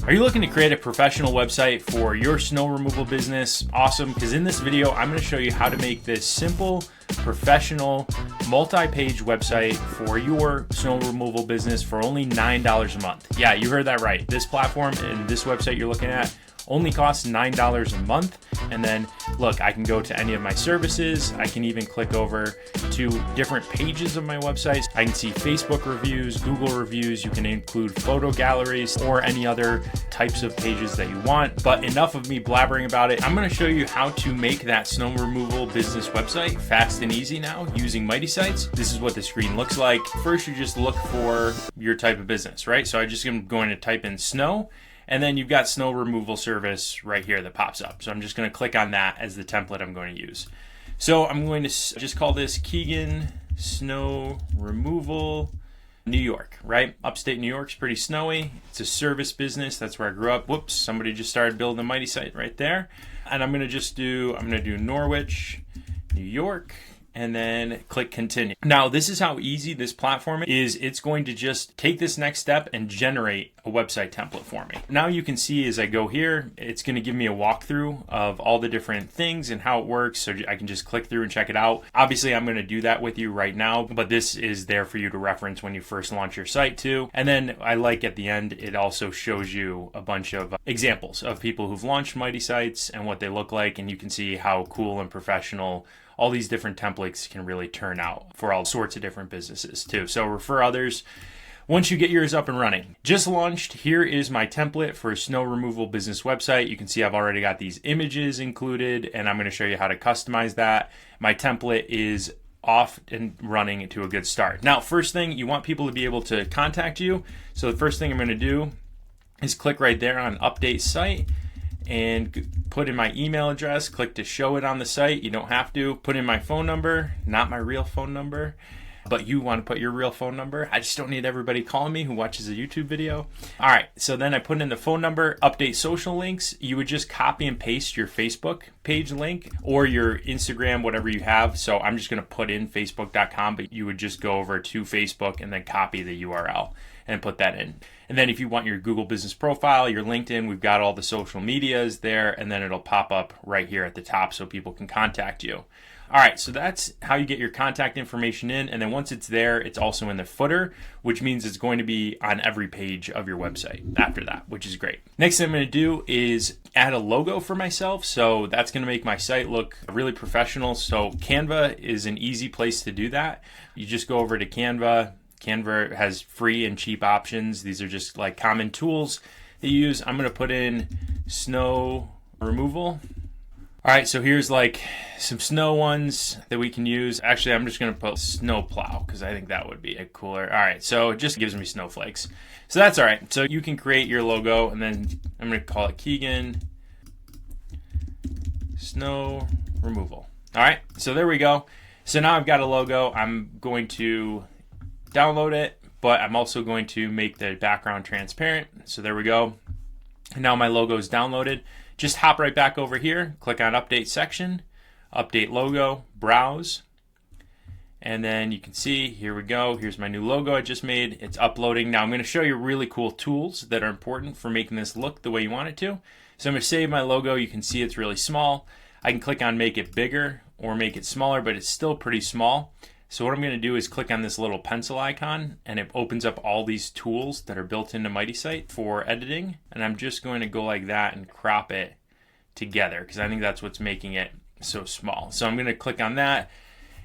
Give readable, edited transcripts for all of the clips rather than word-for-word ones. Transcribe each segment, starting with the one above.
Are you looking to create a professional website for your snow removal business? Awesome, because in this video, I'm going to show you how to make this simple, professional, multi-page website for your snow removal business for only $9 a month. Yeah, you heard that right. This platform and this website you're looking at only costs $9 a month. And then look, I can go to any of my services. I can even click over to different pages of my websites. I can see Facebook reviews, Google reviews. You can include photo galleries or any other types of pages that you want. But enough of me blabbering about it. I'm going to show you how to make that snow removal business website fast and easy now using Mighty Sites. This is what the screen looks like. First, you just look for your type of business, right? So I just am going to type in snow. And then you've got snow removal service right here that pops up. So I'm just going to click on that as the template I'm going to use. So I'm going to just call this Keegan Snow Removal New York, right? Upstate New York's pretty snowy. It's a service business. That's where I grew up. Whoops, somebody just started building a Mighty Site right there. And I'm going to do Norwich, New York, and then click continue. Now, this is how easy this platform is. It's going to just take this next step and generate a website template for me. Now you can see as I go here, it's going to give me a walkthrough of all the different things and how it works. So I can just click through and check it out. Obviously, I'm going to do that with you right now, but this is there for you to reference when you first launch your site too. And then I like at the end, it also shows you a bunch of examples of people who've launched Mighty Sites and what they look like. And you can see how cool and professional all these different templates can really turn out for all sorts of different businesses too. So refer others once you get yours up and running. Just launched, here is my template for a snow removal business website. You can see I've already got these images included, and I'm going to show you how to customize that. My template is off and running to a good start. Now, first thing, you want people to be able to contact you. So the first thing I'm going to do is click right there on update site and put in my email address, click to show it on the site. You don't have to. Put in my phone number, not my real phone number, but you want to put your real phone number. I just don't need everybody calling me who watches a YouTube video. All right, so then I put in the phone number, update social links. You would just copy and paste your Facebook page link or your Instagram, whatever you have. So I'm just gonna put in facebook.com, but you would just go over to Facebook and then copy the URL and put that in. And then if you want your Google business profile, your LinkedIn, we've got all the social medias there, and then it'll pop up right here at the top so people can contact you. All right, so that's how you get your contact information in. And then once it's there, it's also in the footer, which means it's going to be on every page of your website after that, which is great. Next thing I'm going to do is add a logo for myself. So that's going to make my site look really professional. So Canva is an easy place to do that. You just go over to Canva. Canva has free and cheap options. These are just like common tools that you use. I'm going to put in snow removal. All right, so here's like some snow ones that we can use. Actually, I'm just going to put snow plow because I think that would be a cooler. All right, so it just gives me snowflakes. So that's all right. So you can create your logo, and then I'm going to call it Keegan Snow Removal. All right, so there we go. So now I've got a logo. I'm going to download it, but I'm also going to make the background transparent. So there we go. And now my logo is downloaded. Just hop right back over here, click on update section, update logo, browse, and then you can see, here we go. Here's my new logo I just made. It's uploading. Now I'm going to show you really cool tools that are important for making this look the way you want it to. So I'm going to save my logo. You can see it's really small. I can click on make it bigger or make it smaller, but it's still pretty small. So what I'm going to do is click on this little pencil icon, and it opens up all these tools that are built into Mighty Site for editing. And I'm just going to go like that and crop it together because I think that's what's making it so small. So I'm going to click on that.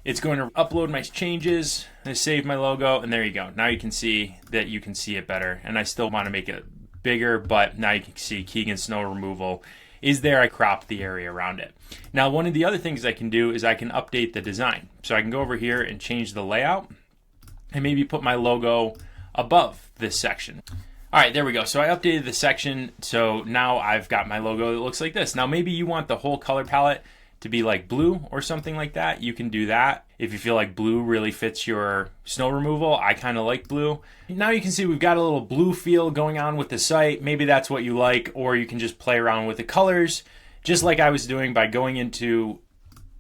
It's going to upload my changes. I save my logo, and there you go. Now you can see that you can see it better. And I still want to make it bigger, but now you can see Keegan Snow Removal is there. I cropped the area around it. Now, one of the other things I can do is I can update the design. So I can go over here and change the layout and maybe put my logo above this section. All right, there we go. So I updated the section. So now I've got my logo that looks like this. Now, maybe you want the whole color palette to be like blue or something like that. You can do that if you feel like blue really fits your snow removal. I kind of like blue. Now you can see we've got a little blue feel going on with the site. Maybe that's what you like, or you can just play around with the colors, just like I was doing by going into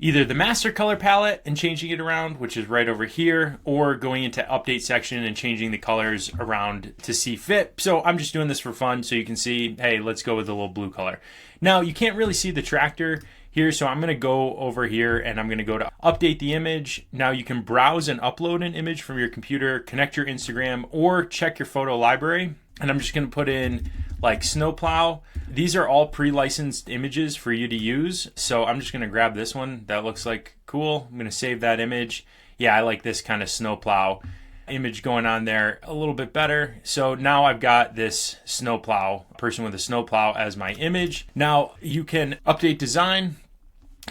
either the master color palette and changing it around, which is right over here, or going into update section and changing the colors around to see fit. So I'm just doing this for fun so you can see, hey, let's go with a little blue color. Now you can't really see the tractor here, so I'm gonna go over here and I'm gonna go to update the image. Now you can browse and upload an image from your computer, connect your Instagram, or check your photo library. And I'm just gonna put in like snowplow. These are all pre-licensed images for you to use. So I'm just gonna grab this one. That looks like cool. I'm gonna save that image. Yeah, I like this kind of snowplow image going on there a little bit better. So now I've got this snowplow, person with a snowplow as my image. Now you can update design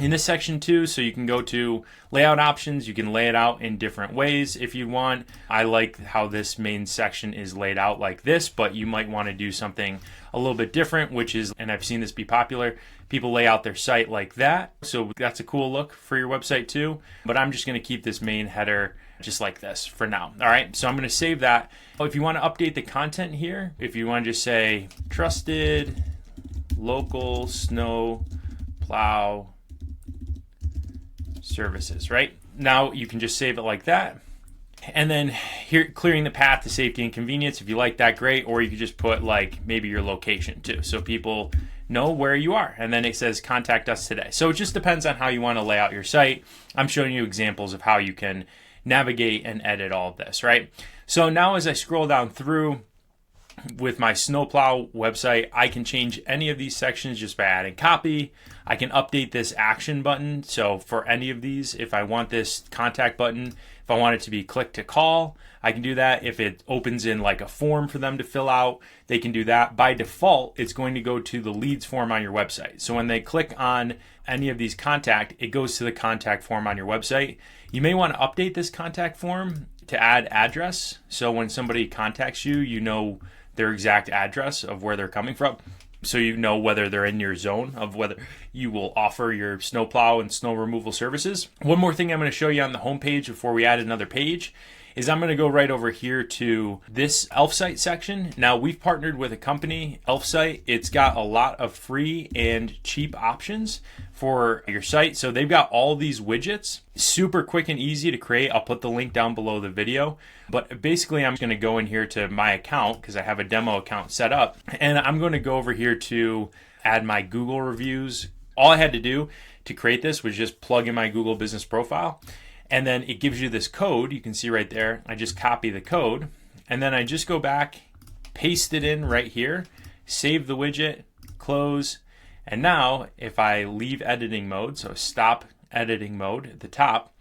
in this section too, so you can go to layout options. You can lay it out in different ways if you want. I like how this main section is laid out like this, but you might want to do something a little bit different, which is, and I've seen this be popular, people lay out their site like that. So that's a cool look for your website too. But I'm just going to keep this main header just like this for now. All right, so I'm going to save that. If you want to update the content here, if you want to just say trusted local snow plow services, right? Now you can just save it like that. And then here, clearing the path to safety and convenience. If you like that, great. Or you could just put like maybe your location too, so people know where you are. And then it says contact us today. So it just depends on how you want to lay out your site. I'm showing you examples of how you can navigate and edit all of this, right? So now as I scroll down through with my snowplow website, I can change any of these sections just by adding copy. I can update this action button. So for any of these, if I want this contact button, if I want it to be click to call, I can do that. If it opens in like a form for them to fill out, they can do that. By default, it's going to go to the leads form on your website. So when they click on any of these contact, it goes to the contact form on your website. You may want to update this contact form to add address. So when somebody contacts you, you know their exact address of where they're coming from. So you know whether they're in your zone of whether you will offer your snowplow and snow removal services. One more thing I'm going to show you on the homepage before we add another page is I'm going to go right over here to this Elfsight section. Now we've partnered with a company, Elfsight. It's got a lot of free and cheap options for your site. So they've got all these widgets, super quick and easy to create. I'll put the link down below the video. But basically I'm going to go in here to my account because I have a demo account set up. And I'm going to go over here to add my Google reviews. All I had to do to create this was just plug in my Google business profile. And then it gives you this code. You can see right there. I just copy the code. And then I just go back, paste it in right here, save the widget, close. And now if I leave editing mode, so stop editing mode at the top,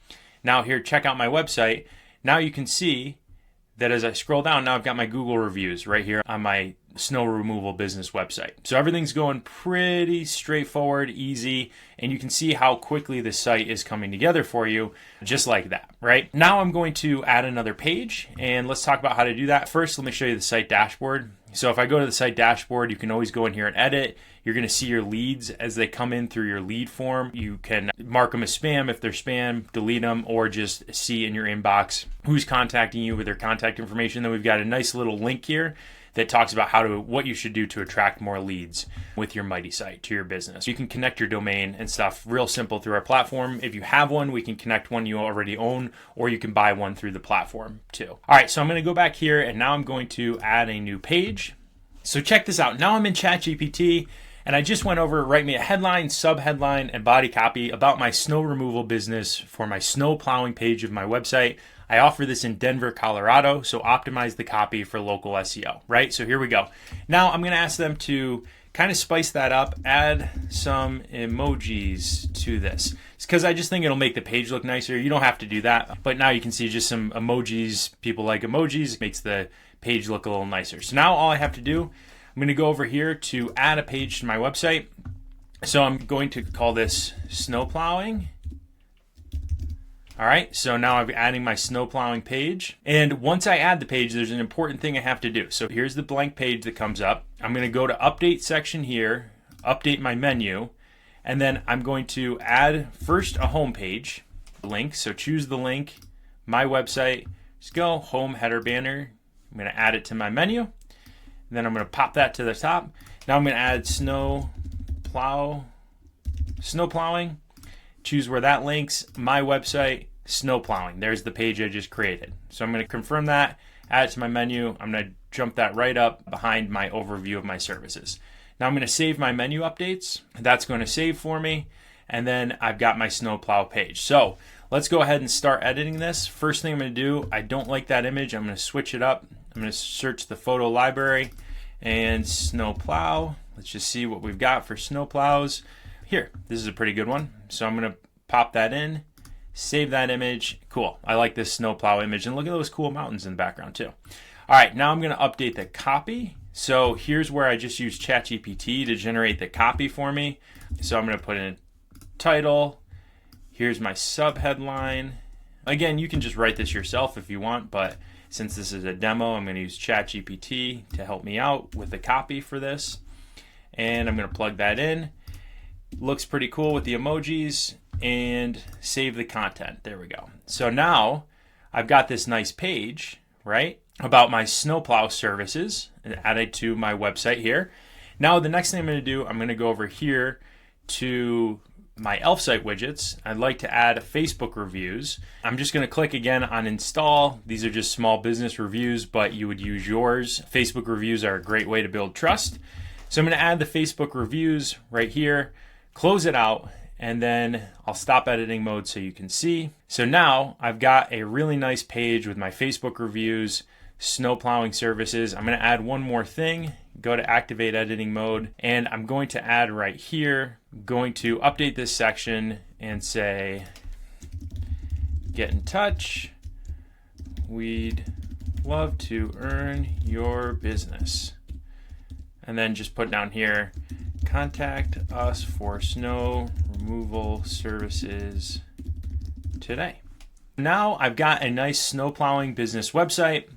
now here, check out my website. Now you can see that as I scroll down, now I've got my Google reviews right here on my snow removal business website. So everything's going pretty straightforward, easy, and you can see how quickly the site is coming together for you, just like that, right? Now I'm going to add another page, and let's talk about how to do that. First, let me show you the site dashboard. So if I go to the site dashboard, you can always go in here and edit. You're going to see your leads as they come in through your lead form. You can mark them as spam if they're spam, delete them, or just see in your inbox who's contacting you with their contact information. Then we've got a nice little link here that talks about what you should do to attract more leads with your Mighty site to your business. You can connect your domain and stuff real simple through our platform. If you have one, we can connect one you already own, or you can buy one through the platform too. All right, so I'm going to go back here and now I'm going to add a new page. So check this out. Now I'm in ChatGPT and I just went over, write me a headline, sub-headline, and body copy about my snow removal business for my snow plowing page of my website. I offer this in Denver, Colorado, so optimize the copy for local SEO, right? So here we go. Now I'm going to ask them to kind of spice that up, add some emojis to this. It's because I just think it'll make the page look nicer. You don't have to do that, but now you can see just some emojis. People like emojis. It makes the page look a little nicer. So now all I have to do, I'm going to go over here to add a page to my website. So I'm going to call this snow plowing. All right, so now I'm adding my snow plowing page. And once I add the page, there's an important thing I have to do. So here's the blank page that comes up. I'm going to go to update section here, update my menu, and then I'm going to add first a home page link. So choose the link, my website, just go home header banner. I'm going to add it to my menu. And then I'm going to pop that to the top. Now I'm going to add snow plowing. choose where that links. My website, snow plowing. There's the page I just created. So I'm going to confirm that, add it to my menu. I'm going to jump that right up behind my overview of my services. Now I'm going to save my menu updates. That's going to save for me. And then I've got my snowplow page. So let's go ahead and start editing this. First thing I'm going to do, I don't like that image. I'm going to switch it up. I'm going to search the photo library and snowplow. Let's just see what we've got for snowplows. Here, this is a pretty good one. So I'm going to pop that in, save that image. Cool. I like this snowplow image. And look at those cool mountains in the background too. All right, now I'm going to update the copy. So here's where I just use ChatGPT to generate the copy for me. So I'm going to put in title. Here's my subheadline. Again, you can just write this yourself if you want, but since this is a demo, I'm going to use ChatGPT to help me out with the copy for this. And I'm going to plug that in. Looks pretty cool with the emojis, and save the content. There we go. So now I've got this nice page, right, about my snowplow services and added to my website here. Now the next thing I'm going to do, I'm going to go over here to my Elfsight widgets. I'd like to add Facebook reviews. I'm just going to click again on install. These are just small business reviews, but you would use yours. Facebook reviews are a great way to build trust. So I'm going to add the Facebook reviews right here, close it out, and then I'll stop editing mode so you can see. So now I've got a really nice page with my Facebook reviews, snow plowing services. I'm going to add one more thing, go to activate editing mode, and I'm going to add right here, going to update this section and say, get in touch. We'd love to earn your business. And then just put down here, contact us for snow removal services today. Now I've got a nice snow plowing business website.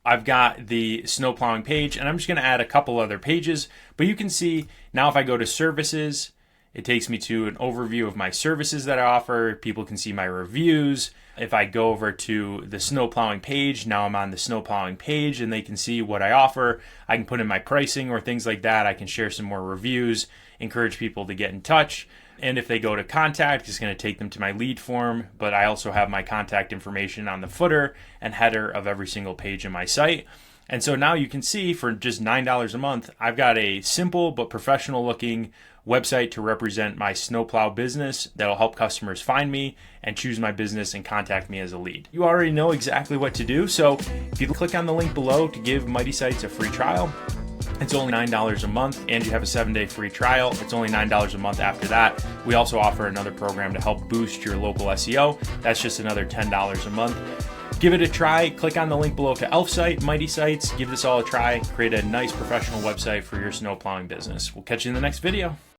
I've got the snow plowing page, and I'm just going to add a couple other pages, but you can see now if I go to services, it takes me to an overview of my services that I offer. People can see my reviews. If I go over to the snow plowing page, now I'm on the snow plowing page and they can see what I offer. I can put in my pricing or things like that. I can share some more reviews, encourage people to get in touch. And if they go to contact, it's going to take them to my lead form, but I also have my contact information on the footer and header of every single page in my site. And so now you can see for just $9 a month, I've got a simple but professional looking website to represent my snowplow business that'll help customers find me and choose my business and contact me as a lead. You already know exactly what to do. So if you click on the link below to give Mighty Sites a free trial, it's only $9 a month, and you have a 7-day free trial. It's only $9 a month after that. We also offer another program to help boost your local SEO. That's just another $10 a month. Give it a try. Click on the link below to Elfsight, Mighty Sites. Give this all a try. Create a nice professional website for your snow plowing business. We'll catch you in the next video.